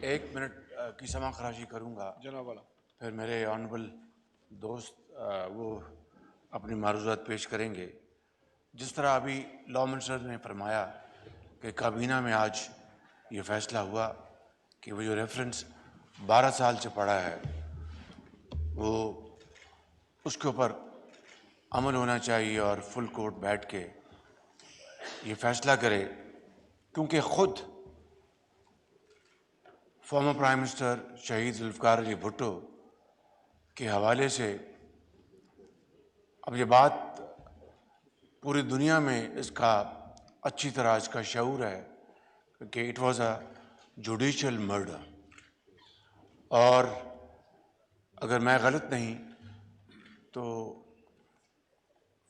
ایک منٹ کی سماع خراشی کروں گا جناب والا. پھر میرے آنریبل دوست وہ اپنی معروضات پیش کریں گے. جس طرح ابھی لا منسٹر نے فرمایا کہ کابینہ میں آج یہ فیصلہ ہوا کہ وہ جو ریفرنس 12 سال سے پڑا ہے وہ اس کے اوپر عمل ہونا چاہیے اور فل کورٹ بیٹھ کے یہ فیصلہ کرے، کیونکہ خود فارمر پرائم منسٹر شہید ذوالفقار علی بھٹو کے حوالے سے اب یہ بات پوری دنیا میں اس کا اچھی طرح اس کا شعور ہے کہ it was a judicial murder. اور اگر میں غلط نہیں تو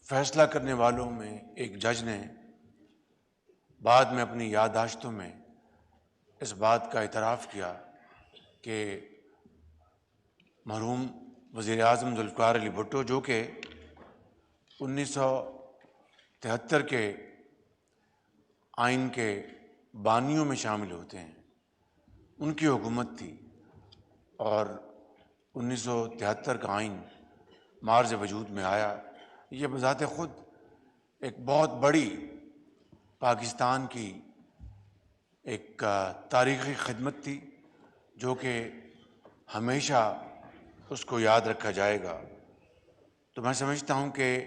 فیصلہ کرنے والوں میں ایک جج نے بعد میں اپنی یادداشتوں میں اس بات کا اعتراف کیا کہ مرحوم وزیر اعظم ذوالفقار علی بھٹو جو کہ 1973 کے آئین کے بانیوں میں شامل ہوتے ہیں، ان کی حکومت تھی اور 1973 کا آئین مارز وجود میں آیا. یہ بذات خود ایک بہت بڑی پاکستان کی ایک تاریخی خدمت تھی جو کہ ہمیشہ اس کو یاد رکھا جائے گا. تو میں سمجھتا ہوں کہ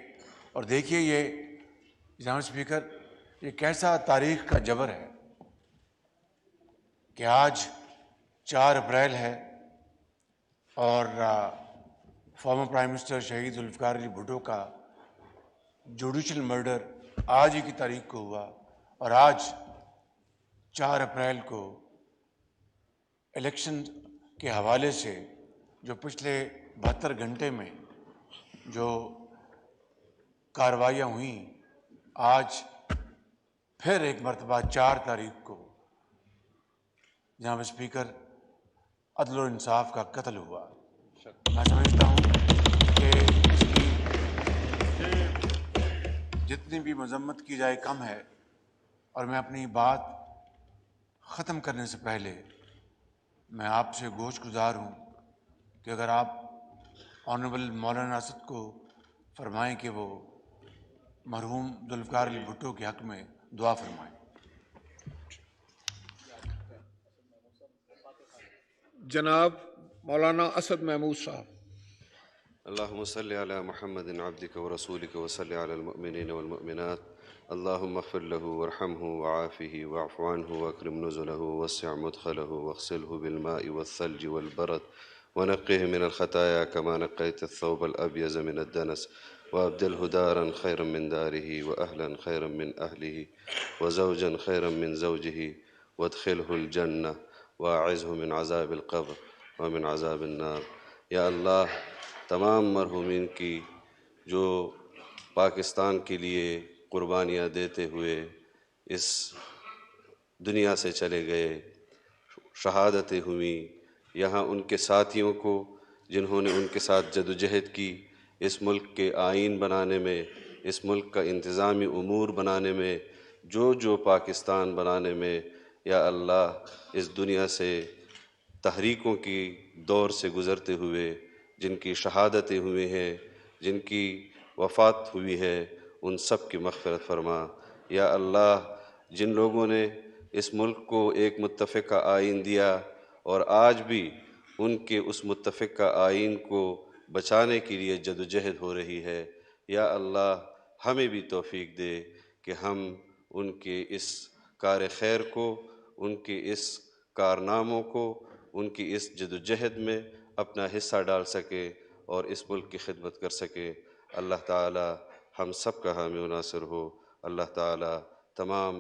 اور دیکھیے یہ جناب اسپیکر یہ کیسا تاریخ کا جبر ہے کہ آج 4 اپریل ہے اور فارمر پرائم منسٹر شہید ذوالفقار علی بھٹو کا جوڈیشل مرڈر آج ہی کی تاریخ کو ہوا اور آج 4 اپریل کو الیکشن کے حوالے سے جو پچھلے 72 گھنٹے میں جو کارروائیاں ہوئیں، آج پھر ایک مرتبہ 4 تاریخ کو جناب اسپیکر عدل و انصاف کا قتل ہوا. میں سمجھتا ہوں کہ اس کی جتنی بھی مذمت کی جائے کم ہے. اور میں اپنی بات ختم کرنے سے پہلے میں آپ سے گوش گزار ہوں کہ اگر آپ آنریبل مولانا اسد کو فرمائیں کہ وہ مرحوم ذوالفقار علی بھٹو کے حق میں دعا فرمائیں. جناب مولانا اسد محمود صاحب. اللهم صل على محمد عبدك ورسولك وصل على المؤمنين والمؤمنات. اللهم اغفر له وارحمه وعافه واعف عنه واكرم نزله ووسع مدخله واغسله بالماء والثلج والبرد ونقه من الخطايا كما نقيت الثوب الأبيض من الدنس وأبدله دارا خيرا من داره وأهلا خيرا من أهله وزوجا خيرا من زوجه وادخله الجنة وأعزه من عذاب القبر ومن عذاب النار. یا اللہ تمام مرحومین کی جو پاکستان کے لیے قربانیاں دیتے ہوئے اس دنیا سے چلے گئے، شہادتیں ہوئیں، یہاں ان کے ساتھیوں کو جنہوں نے ان کے ساتھ جدوجہد کی اس ملک کے آئین بنانے میں، اس ملک کا انتظامی امور بنانے میں، جو پاکستان بنانے میں، یا اللہ اس دنیا سے تحریکوں کی دور سے گزرتے ہوئے جن کی شہادتیں ہوئی ہیں، جن کی وفات ہوئی ہے، ان سب کی مغفرت فرما. یا اللہ جن لوگوں نے اس ملک کو ایک متفقہ آئین دیا اور آج بھی ان کے اس متفقہ آئین کو بچانے کے لیے جدوجہد ہو رہی ہے، یا اللہ ہمیں بھی توفیق دے کہ ہم ان کے اس کار خیر کو، ان کے اس کارناموں کو، ان کی اس جدوجہد میں اپنا حصہ ڈال سکے اور اس ملک کی خدمت کر سکے. اللہ تعالی ہم سب کا حامی و ناصر ہو. اللہ تعالی تمام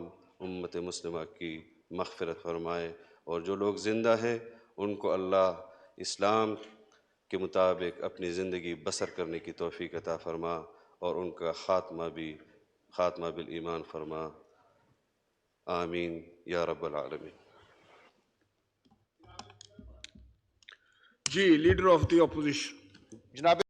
امت مسلمہ کی مغفرت فرمائے، اور جو لوگ زندہ ہیں ان کو اللہ اسلام کے مطابق اپنی زندگی بسر کرنے کی توفیق عطا فرما، اور ان کا خاتمہ بالایمان فرما. آمین یا رب العالمین. جی لیڈر آف دی اپوزیشن. جناب